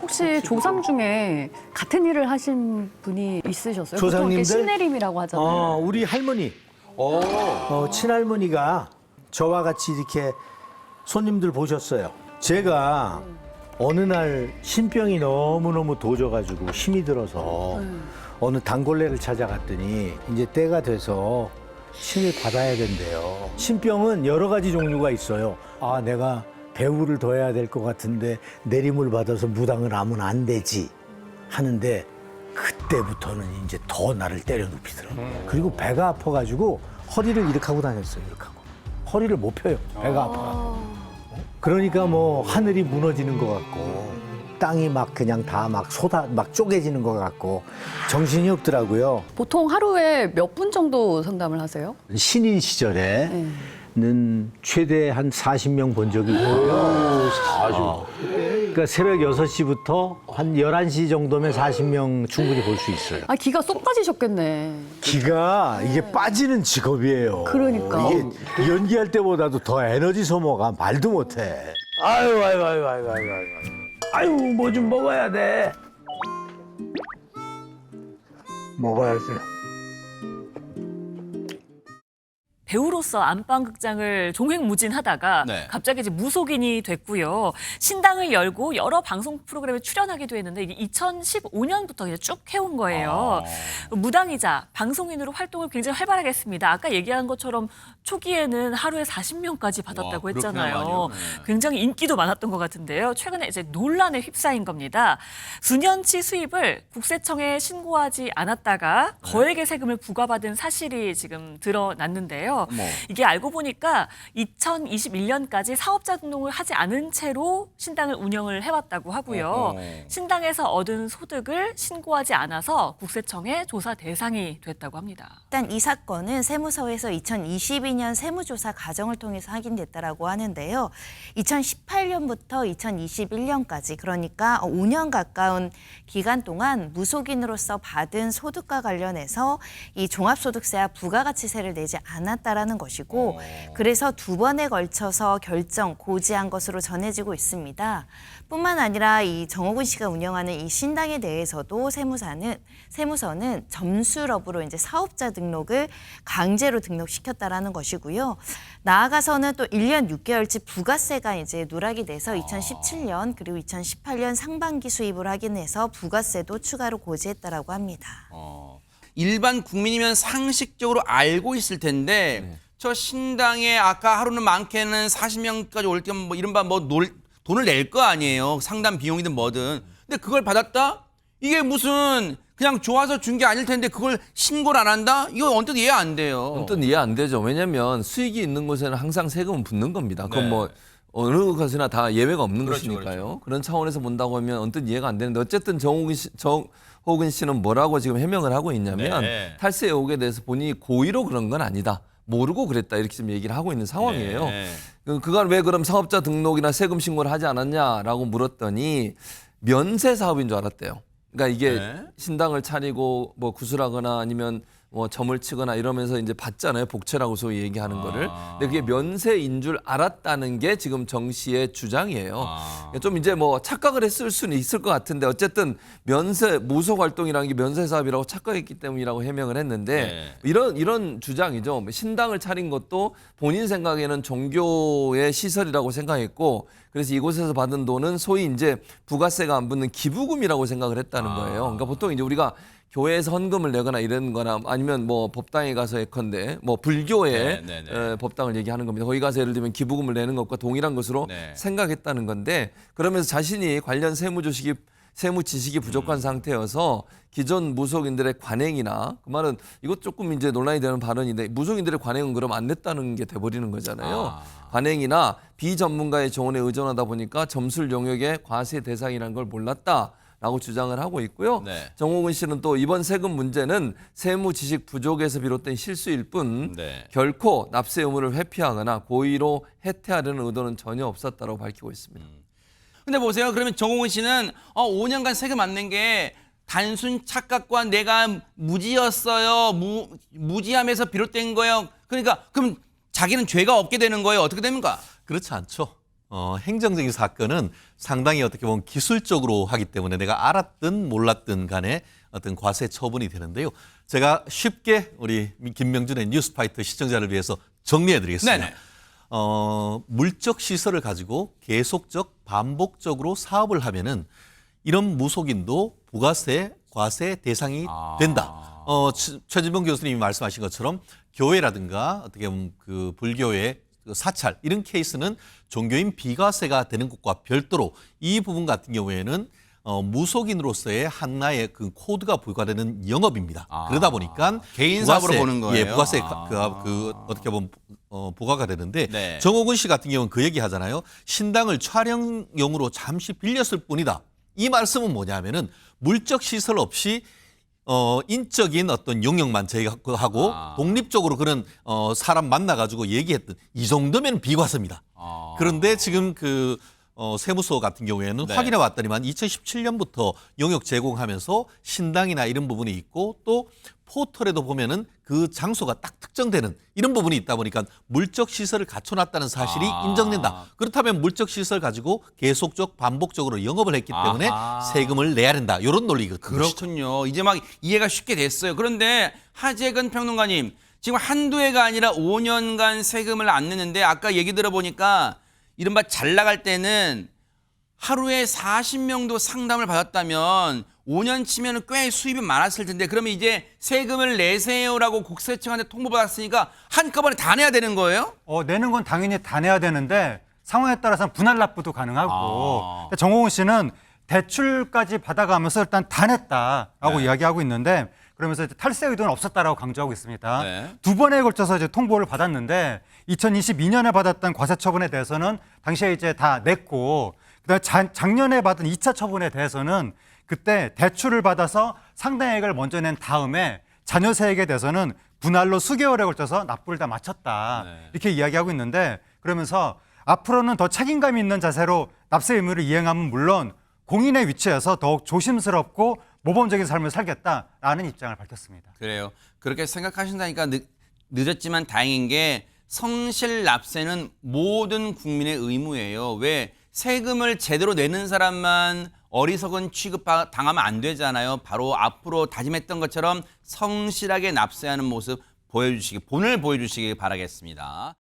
혹시 조상 중에 같은 일을 하신 분이 있으셨어요? 조상님들? 보통 이렇게 신내림이라고 하잖아요. 우리 할머니, 친할머니가 저와 같이 이렇게 손님들 보셨어요. 제가 어느 날 신병이 너무너무 도져가지고 힘이 들어서 어느 단골레를 찾아갔더니 이제 때가 돼서 신을 받아야 된대요. 신병은 여러 가지 종류가 있어요. 아, 내가 배우를 더 해야 될 것 같은데 내림을 받아서 무당을 하면 안 되지 하는데 그때부터는 이제 더 나를 때려 눕히더라고요. 그리고 배가 아파가지고 허리를 이렇게 하고 다녔어요. 이렇게 하고. 허리를 못 펴요. 배가 아파가지고. 그러니까 뭐 하늘이 무너지는 것 같고 땅이 막 그냥 다 막 막 쪼개지는 것 같고 정신이 없더라고요. 보통 하루에 몇 분 정도 상담을 하세요? 신인 시절에는 최대 한 40명 본 적이 있고요. 40명. 그러니까 새벽 6시부터 한 11시 정도면 40명 충분히 볼 수 있어요. 아, 기가 쏙 빠지셨겠네. 기가 이게 빠지는 직업이에요. 그러니까. 이게 연기할 때보다도 더 에너지 소모가 말도 못해. 아유, 아유, 뭐 좀 먹어야 돼. 먹어야지. 배우로서 안방극장을 종횡무진하다가 네. 갑자기 이제 무속인이 됐고요. 신당을 열고 여러 방송 프로그램에 출연하기도 했는데 이게 2015년부터 이제 쭉 해온 거예요. 무당이자 방송인으로 활동을 굉장히 활발하게 했습니다. 아까 얘기한 것처럼 초기에는 하루에 40명까지 받았다고 와, 그렇게나 했잖아요. 많이요? 네. 굉장히 인기도 많았던 것 같은데요. 최근에 이제 논란에 휩싸인 겁니다. 수년치 수입을 국세청에 신고하지 않았다가 거액의 세금을 부과받은 사실이 지금 드러났는데요. 이게 알고 보니까 2021년까지 사업자 등록을 하지 않은 채로 신당을 운영을 해왔다고 하고요. 신당에서 얻은 소득을 신고하지 않아서 국세청의 조사 대상이 됐다고 합니다. 일단 이 사건은 세무서에서 2022년 세무조사 과정을 통해서 확인됐다라고 하는데요. 2018년부터 2021년까지 그러니까 5년 가까운 기간 동안 무속인으로서 받은 소득과 관련해서 이 종합소득세와 부가가치세를 내지 않았다라는 것이고 그래서 두 번에 걸쳐서 고지한 것으로 전해지고 있습니다. 뿐만 아니라 이 정호근 씨가 운영하는 이 신당에 대해서도 세무서는 점수럽으로 이제 사업자 등록을 강제로 등록시켰다라는 것이고요. 나아가서는 또 1년 6개월치 부가세가 이제 누락이 돼서 2017년 그리고 2018년 상반기 수입을 확인해서 부가세도 추가로 고지했다라고 합니다. 일반 국민이면 상식적으로 알고 있을 텐데 저 신당에 아까 하루는 많게는 40명까지 올 겸 뭐 이른바 돈을 낼 거 아니에요. 상담 비용이든 뭐든. 근데 그걸 받았다? 이게 무슨 그냥 좋아서 준 게 아닐 텐데 그걸 신고를 안 한다? 이거 언뜻 이해 안 돼요. 언뜻 이해 안 되죠. 왜냐하면 수익이 있는 곳에는 항상 세금은 붙는 겁니다. 그건 네. 뭐 어느 것이나 다 예외가 없는 그렇죠, 것이니까요. 그렇죠. 그런 차원에서 본다고 하면 언뜻 이해가 안 되는데 어쨌든 정호근 씨는 뭐라고 지금 해명을 하고 있냐면 네. 탈세 의혹에 대해서 본인이 고의로 그런 건 아니다. 모르고 그랬다 이렇게 지금 얘기를 하고 있는 상황이에요. 네. 그걸 왜 그럼 사업자 등록이나 세금 신고를 하지 않았냐라고 물었더니 면세 사업인 줄 알았대요. 그러니까 이게 네. 신당을 차리고 뭐 구슬하거나 아니면 뭐 점을 치거나 이러면서 이제 받잖아요. 복채라고 소위 얘기하는 거를. 근데 그게 면세인 줄 알았다는 게 지금 정 씨의 주장이에요. 좀 이제 뭐 착각을 했을 수는 있을 것 같은데 어쨌든 무속 활동이라는 게 면세 사업이라고 착각했기 때문이라고 해명을 했는데 이런 주장이죠. 신당을 차린 것도 본인 생각에는 종교의 시설이라고 생각했고 그래서 이곳에서 받은 돈은 소위 이제 부가세가 안 붙는 기부금이라고 생각을 했다는 거예요. 그러니까 보통 이제 우리가 교회에서 헌금을 내거나 이런 거나 아니면 뭐 법당에 가서 예컨대 뭐 불교의 법당을 얘기하는 겁니다. 거기 가서 예를 들면 기부금을 내는 것과 동일한 것으로 생각했다는 건데 그러면서 자신이 관련 세무 지식이 부족한 상태여서 기존 무속인들의 관행이나 그 말은 이것 조금 이제 논란이 되는 발언인데 무속인들의 관행은 그럼 안 냈다는 게 돼버리는 거잖아요. 관행이나 비전문가의 조언에 의존하다 보니까 점술 영역의 과세 대상이라는 걸 몰랐다라고 주장을 하고 있고요. 정호근 씨는 또 이번 세금 문제는 세무 지식 부족에서 비롯된 실수일 뿐 결코 납세 의무를 회피하거나 고의로 해태하려는 의도는 전혀 없었다고 밝히고 있습니다. 근데 보세요. 그러면 정호근 씨는 5년간 세금 안 낸 게 단순 착각과 내가 무지였어요. 무지함에서 비롯된 거예요. 그러니까 그럼 자기는 죄가 없게 되는 거예요. 어떻게 됩니까? 그렇지 않죠. 행정적인 사건은 상당히 어떻게 보면 기술적으로 하기 때문에 내가 알았든 몰랐든 간에 어떤 과세 처분이 되는데요. 제가 쉽게 우리 김명준의 뉴스파이터 시청자를 위해서 정리해 드리겠습니다. 네네. 물적 시설을 가지고 계속적 반복적으로 사업을 하면은 이런 무속인도 부가세 과세 대상이 된다. 최진봉 교수님이 말씀하신 것처럼 교회라든가 어떻게 보면 그 불교의 그 사찰 이런 케이스는 종교인 비과세가 되는 것과 별도로 이 부분 같은 경우에는 무속인으로서의 하나의 그 코드가 부과되는 영업입니다. 그러다 보니까 개인 사업으로 보는 거예요? 예, 부가세 그 어떻게 보면 부과가 되는데 네. 정호근 씨 같은 경우는 그 얘기 하잖아요. 신당을 촬영용으로 잠시 빌렸을 뿐이다. 이 말씀은 뭐냐면은 물적 시설 없이 인적인 어떤 용역만 저희가 하고 독립적으로 그런 사람 만나가지고 얘기했던 이 정도면 비과세입니다. 그런데 지금 그 세무서 같은 경우에는 네. 확인해 왔더니만 2017년부터 용역 제공하면서 신당이나 이런 부분이 있고 또 포털에도 보면은 그 장소가 딱 특정되는 이런 부분이 있다 보니까 물적 시설을 갖춰놨다는 사실이 인정된다. 그렇다면 물적 시설 가지고 계속적 반복적으로 영업을 했기 때문에 세금을 내야 된다. 이런 논리거든요. 그렇군요. 이제 막 이해가 쉽게 됐어요. 그런데 하재근 평론가님, 지금 한두 해가 아니라 5년간 세금을 안 내는데 아까 얘기 들어보니까 이른바 잘 나갈 때는 하루에 40명도 상담을 받았다면 5년 치면 꽤 수입이 많았을 텐데 그러면 이제 세금을 내세요라고 국세청한테 통보받았으니까 한꺼번에 다 내야 되는 거예요? 내는 건 당연히 다 내야 되는데 상황에 따라서는 분할 납부도 가능하고 정호훈 씨는 대출까지 받아가면서 일단 다 냈다라고 이야기하고 있는데 그러면서 이제 탈세 의도는 없었다라고 강조하고 있습니다. 네. 두 번에 걸쳐서 이제 통보를 받았는데 2022년에 받았던 과세 처분에 대해서는 당시에 이제 다 냈고 그다음에 작년에 받은 2차 처분에 대해서는 그때 대출을 받아서 상당액을 먼저 낸 다음에 자녀 세액에 대해서는 분할로 수개월에 걸쳐서 납부를 다 마쳤다. 이렇게 이야기하고 있는데 그러면서 앞으로는 더 책임감 있는 자세로 납세 의무를 이행하면 물론 공인의 위치에서 더욱 조심스럽고 모범적인 삶을 살겠다라는 입장을 밝혔습니다. 그래요. 그렇게 생각하신다니까 늦었지만 다행인 게 성실 납세는 모든 국민의 의무예요. 왜 세금을 제대로 내는 사람만 어리석은 취급 당하면 안 되잖아요. 바로 앞으로 다짐했던 것처럼 성실하게 납세하는 모습 본을 보여주시기 바라겠습니다.